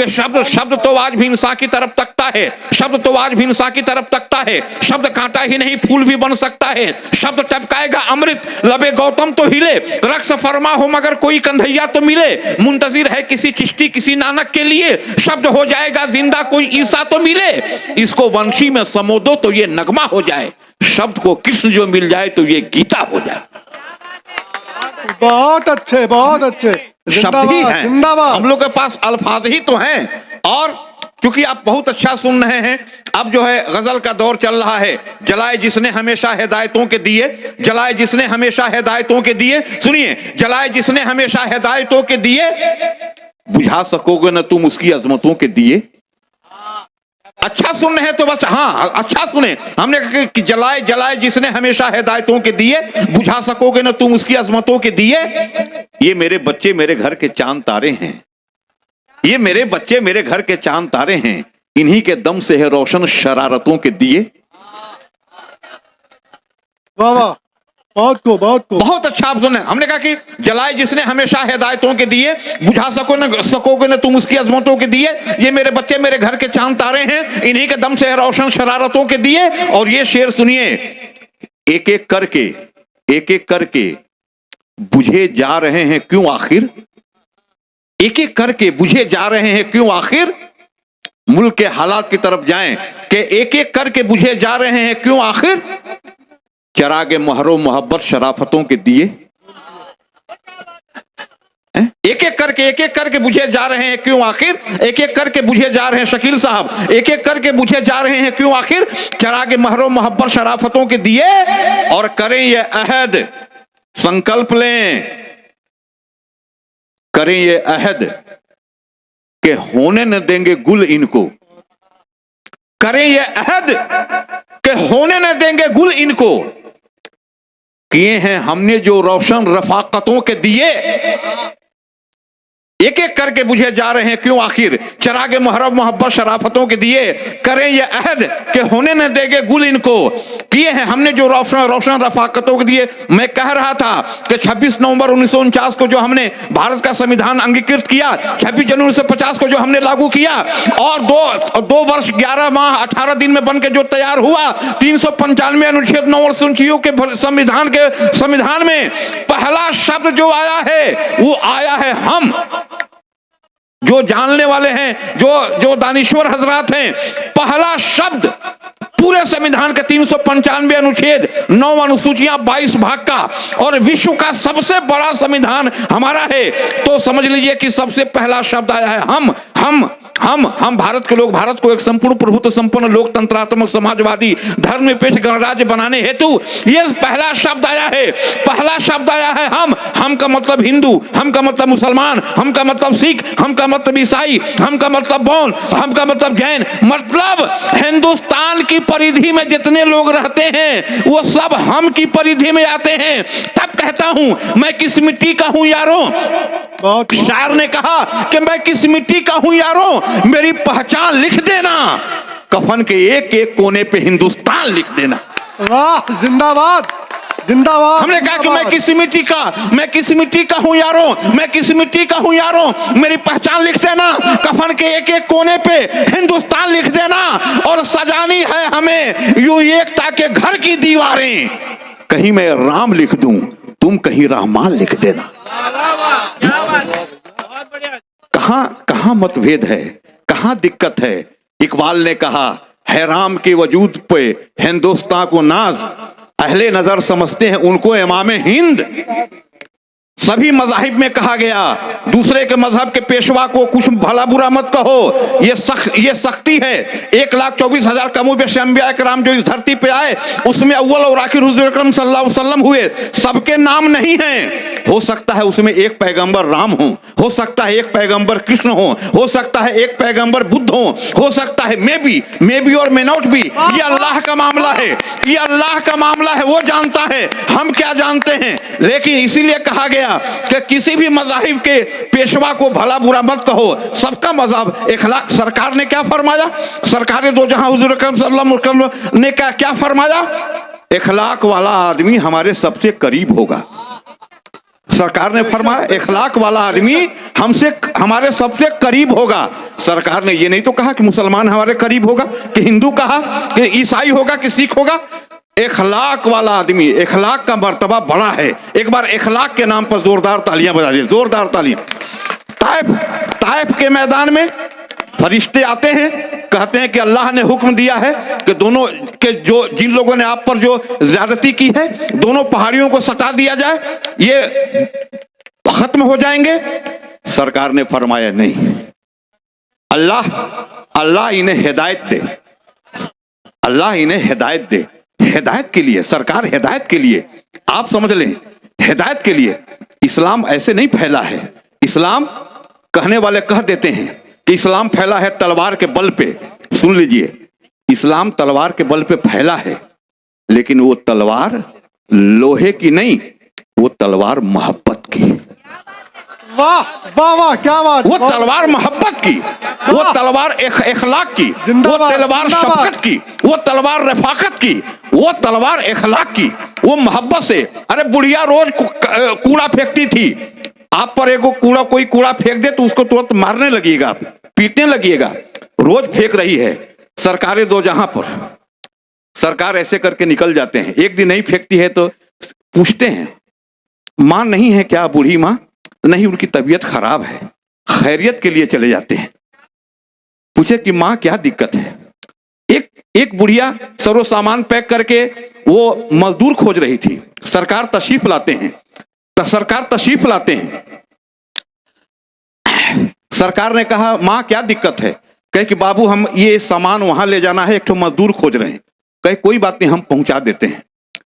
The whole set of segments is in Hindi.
कि शब्द शब्द तो आज भी इंसान की तरफ तकता है, शब्द तो आज भी इंसान की तरफ तकता है। शब्द कांटा ही नहीं फूल भी बन सकता है। शब्द टपकाएगा अमृत, लबे गौतम तो हिले, रक्स फरमा हो मगर कोई कंधैया तो मिले। मुंतजिर है किसी चिश्ती किसी नानक के लिए, शब्द हो जाएगा जिंदा कोई ईसा तो मिले। इसको वंशी में समो दो तो ये नगमा हो जाए, शब्द को कृष्ण जो मिल जाए तो ये गीता हो जाए। बहुत अच्छे, बहुत अच्छे। शब्द ही हैं, जिंदाबाद। हम लोग के पास अल्फाज ही तो हैं। और क्योंकि आप बहुत अच्छा सुन रहे हैं, अब जो है गजल का दौर चल रहा है। जलाए जिसने हमेशा हिदायतों के दिए, जलाए जिसने हमेशा हिदायतों के दिए, सुनिए, जलाए जिसने हमेशा हिदायतों के दिए, बुझा सकोगे न तुम उसकी अजमतों के दिए। अच्छा सुन रहे हैं तो बस, हाँ अच्छा सुने। हमने कहा कि जलाए जलाए जिसने हमेशा हिदायतों के दिए, बुझा सकोगे न तुम उसकी अजमतों के दिए। ये मेरे बच्चे मेरे घर के चांद तारे हैं, ये मेरे बच्चे मेरे घर के चांद तारे हैं, इन्हीं के दम से है रोशन शरारतों के दिए। वाह वाह, बहुत अच्छा आप सुने। हमने कहा कि जलाए जिसने हमेशा हिदायतों के दिए, बुझा सकोगे न तुम उसकी अजमतों के दिए। ये मेरे बच्चे मेरे घर के चांद तारे हैं, इन्हीं के दम से है रोशन शरारतों के दिए। और ये शेर सुनिए, एक एक करके बुझे जा रहे हैं क्यों आखिर, एक एक करके बुझे जा रहे हैं क्यों आखिर। मुल्क के हालात की तरफ जाएं कि एक एक करके बुझे जा रहे हैं क्यों आखिर। चरागे महरो मोहब्बत शराफतों के दिए, एक एक करके बुझे जा रहे हैं क्यों आखिर। एक एक करके बुझे जा रहे हैं शकील साहब, एक एक करके बुझे जा रहे हैं क्यों आखिर। चरागे महरो मोहब्बत शराफतों के दिए। और करें ये अहद, संकल्प लें, करें ये अहद कि होने न देंगे गुल इनको, करें ये अहद कि होने न देंगे गुल इनको। किए हैं हमने जो रोशन रफाकतों के दिए। एक एक करके बुझे जा रहे हैं क्यों आखिर, चरागे मुहर्रम मोहब्बत शराफतों के दिए। करें ये अहद कि होने न देंगे गुल इनको, किए हैं हमने जो रोशन रफाकतों के दिए। मैं कह रहा था कि 26 नवंबर 1949 को जो हमने भारत का संविधान अंगीकृत किया, 26 जनवरी 1950 को जो हमने लागू किया, और दो वर्ष 11 माह 18 दिन में बनकर जो तैयार हुआ, 395 अनुच्छेद 9 और सूचियों के संविधान में पहला शब्द जो आया है वो आया है हम। जो जानने वाले हैं, जो दानिश्वर हजरात हैं, पहला शब्द पूरे संविधान के 395 अनुच्छेद 9 अनुसूचियां 22 भाग का, और विश्व का सबसे बड़ा संविधान हमारा है, तो समझ लीजिए कि सबसे पहला शब्द आया है हम भारत के लोग, भारत को एक संपूर्ण प्रभुत्व संपन्न लोकतंत्रात्मक समाजवादी धर्मनिरपेक्ष गणराज्य बनाने हेतु ये पहला शब्द आया है। पहला शब्द आया है हम का मतलब हिंदू, हम का मतलब मुसलमान, हम का मतलब सिख, हम का मतलब ईसाई, हम का मतलब बौद्ध, हम का मतलब जैन। मतलब हिंदुस्तान की परिधि में जितने लोग रहते हैं वो सब हम की परिधि में आते हैं। तब कहता हूं मैं किस मिट्टी का हूं यारों। शायर ने कहा कि मैं किस मिट्टी का हूं यारों, मेरी पहचान लिख देना, कफन के एक एक कोने पे हिंदुस्तान लिख देना। वाह, जिंदाबाद जिंदाबाद। हमने कहा कि मैं किस मिट्टी का हूं यारों, मैं किस मिट्टी का हूं यारों, मेरी पहचान लिख देना, कफन के एक एक कोने पे हिंदुस्तान लिख देना। और सजानी है हमें यूं एकता के घर की दीवारें, कहीं मैं राम लिख दूं तुम कहीं रहमान लिख देना। कहां मतभेद है, कहां दिक्कत है। इकबाल ने कहा है राम के वजूद पे हिंदुस्तान को नाज, अहले नजर समझते हैं उनको इमाम हिंद। सभी मज़ाहिब में कहा गया दूसरे के मजहब के पेशवा को कुछ भला बुरा मत कहो, ये सख्ती है। 1,24,000 कमोबेश अंबिया कराम जो इस धरती पे आए उसमें अव्वल और आखिर हुज़ूर अकरम सल्लल्लाहु अलैहि वसल्लम हुए। सबके नाम नहीं हैं, हो सकता है उसमें एक पैगंबर राम हो सकता है एक पैगंबर कृष्ण हो सकता है एक पैगंबर बुद्ध हो सकता है मे बी और मे नॉट बी। ये अल्लाह का मामला है, ये अल्लाह का मामला है, वो जानता है, हम क्या जानते हैं। लेकिन इसीलिए कहा गया कि किसी भी मज़ाहिब के पेशवा को भला बुरा मत कहो, सबका मजहब इखलाक। सरकार ने क्या फरमाया, सरकार ने दो जहां हुज़ूर अकरम सल्लल्लाहु अलैहि वसल्लम ने क्या फरमाया, इखलाक वाला आदमी हमारे सबसे करीब होगा। सरकार ने फरमाया इखलाक वाला आदमी हमसे हमारे सबसे करीब होगा। सरकार ने ये नहीं तो कहा कि मुसलमान हमारे करीब होगा, कि हिंदू कहा, कि ईसाई होगा, कि सिख होगा। इखलाक वाला आदमी, इखलाक का मर्तबा बड़ा है। एक बार इखलाक के नाम पर जोरदार तालियां बजा दीजिए, जोरदार तालियां। ताइफ के मैदान में फरिश्ते आते हैं, कहते हैं कि अल्लाह ने हुक्म दिया है कि दोनों के जिन लोगों ने आप पर जो ज्यादती की है, दोनों पहाड़ियों को सटा दिया जाए, ये खत्म हो जाएंगे। सरकार ने फरमाया नहीं, अल्लाह इन्हें हिदायत दे, अल्लाह इन्हें हिदायत दे। हिदायत के लिए, सरकार हिदायत के लिए, आप समझ लें, हिदायत के लिए। इस्लाम ऐसे नहीं फैला है। इस्लाम कहने वाले कह देते हैं कि इस्लाम फैला है तलवार के बल पे। सुन लीजिए, इस्लाम तलवार के बल पे फैला है, लेकिन वो तलवार लोहे की नहीं, वो तलवार मोहब्बत की। वाह वाह वाह, क्या बात। वो तलवार मोहब्बत की, वो तलवार इखलाक की, वो तलवार शफकत की, वो तलवार रफाकत की, वो तलवार इखलाक की, वो मोहब्बत से। अरे बुढ़िया रोज कूड़ा फेंकती थी, आप पर एगो कोई कूड़ा फेंक दे तो उसको तुरंत मारने लगेगा, पीटने लगेगा। रोज फेंक रही है। सरकारें दो जहां पर, सरकार ऐसे करके निकल जाते हैं। एक दिन नहीं फेंकती है तो पूछते हैं, मां नहीं है क्या? बूढ़ी मां नहीं, उनकी तबीयत खराब है। खैरियत के लिए चले जाते हैं, पूछे कि मां क्या दिक्कत है? एक बुढ़िया सरो सामान पैक करके वो मजदूर खोज रही थी। सरकार तशरीफ लाते हैं, सरकार तशरीफ लाते हैं। सरकार ने कहा मां क्या दिक्कत है? कहे कि बाबू हम ये सामान वहां ले जाना है, एक तो मजदूर खोज रहे हैं। कहे कोई बात नहीं, हम पहुंचा देते हैं।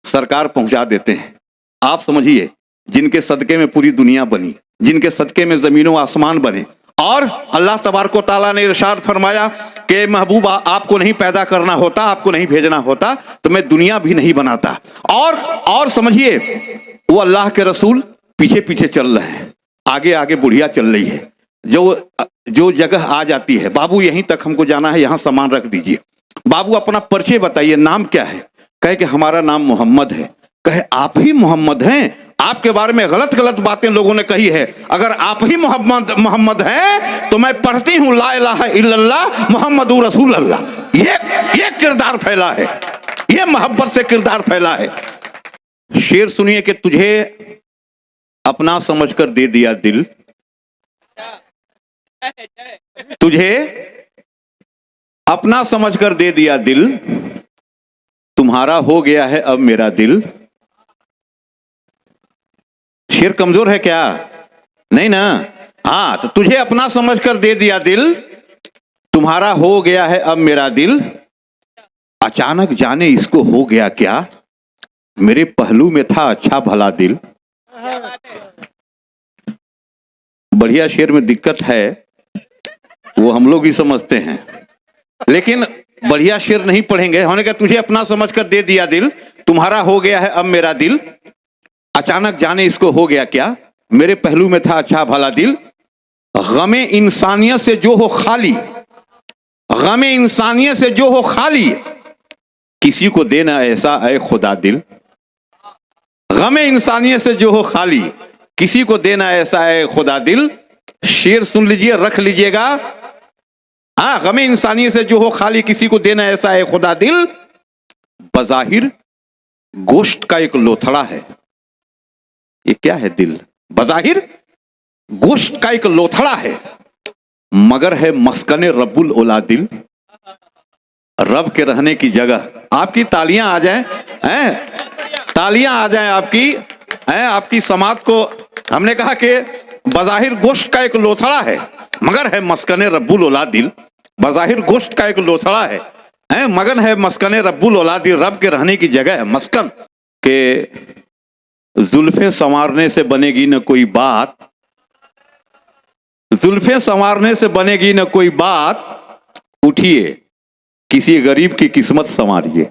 सरकार पहुंचा देते हैं। आप समझिए, जिनके सदके में पूरी दुनिया बनी, जिनके सदके में जमीनों आसमान बने, और अल्लाह तबारक व तआला ने इरशाद फरमाया कि महबूबा आपको नहीं पैदा करना होता, आपको नहीं भेजना होता तो मैं दुनिया भी नहीं बनाता। और समझिए, वो अल्लाह के रसूल पीछे पीछे चल रहे हैं, आगे आगे बुढ़िया चल रही है। जो जगह आ जाती है, बाबू यहीं तक हमको जाना है, यहां सामान रख दीजिए। बाबू अपना परिचय बताइए, नाम क्या है? कहे कि हमारा नाम मोहम्मद है। कहे आप ही मोहम्मद हैं? आपके बारे में गलत गलत बातें लोगों ने कही है। अगर आप ही मोहम्मद हैं तो मैं पढ़ती हूं ला इलाहा इल्लल्लाह मुहम्मदुर रसूलुल्लाह। ये किरदार फैला है, ये मोहब्बत से किरदार फैला है। शेर सुनिए कि तुझे अपना समझकर दे दिया दिल, तुझे अपना समझकर दे दिया दिल, तुम्हारा हो गया है अब मेरा दिल। शेर कमजोर है क्या? नहीं ना। हाँ, तो तुझे अपना समझकर दे दिया दिल, तुम्हारा हो गया है अब मेरा दिल। अचानक जाने इसको हो गया क्या, मेरे पहलू में था अच्छा भला दिल। बढ़िया शेर में दिक्कत है, वो हम लोग ही समझते हैं, लेकिन बढ़िया शेर नहीं पढ़ेंगे। होने का तुझे अपना समझकर दे दिया दिल, तुम्हारा हो गया है अब मेरा दिल। अचानक जाने इसको हो गया क्या, मेरे पहलू में था अच्छा भला दिल। गमे इंसानियत से जो हो खाली, गमे इंसानियत से जो हो खाली, किसी को देना ऐसा ऐ खुदा दिल। गमे इंसानियत से जो हो खाली, किसी को देना ऐसा है खुदा दिल। शेर सुन लीजिए, रख लीजिएगा। हाँ, गमे इंसानियत से जो हो खाली, किसी को देना ऐसा है खुदा दिल। बज़ाहिर गोश्त का एक लोथड़ा है। ये क्या है दिल? बज़ाहिर गोश्त का एक लोथड़ा है, मगर है मस्कने रब्बुल ओला दिल। रब के रहने की जगह। आपकी तालियां आ जाएं, तालियां आ जाएं आपकी समाज को। हमने कहा कि बज़ाहिर गोश्त का एक लोथड़ा है, मगर है मस्कने रब्बुल ओला दिल। बज़ाहिर गोश्त का एक लोथड़ा है, मगर है मस्कने रब्बुल ओला दिल। रब के रहने की जगह है मस्कन। के जुल्फे संवारने से बनेगी न कोई बात, जुल्फे संवारने से बनेगी न कोई बात, उठिए किसी गरीब की किस्मत संवारिए।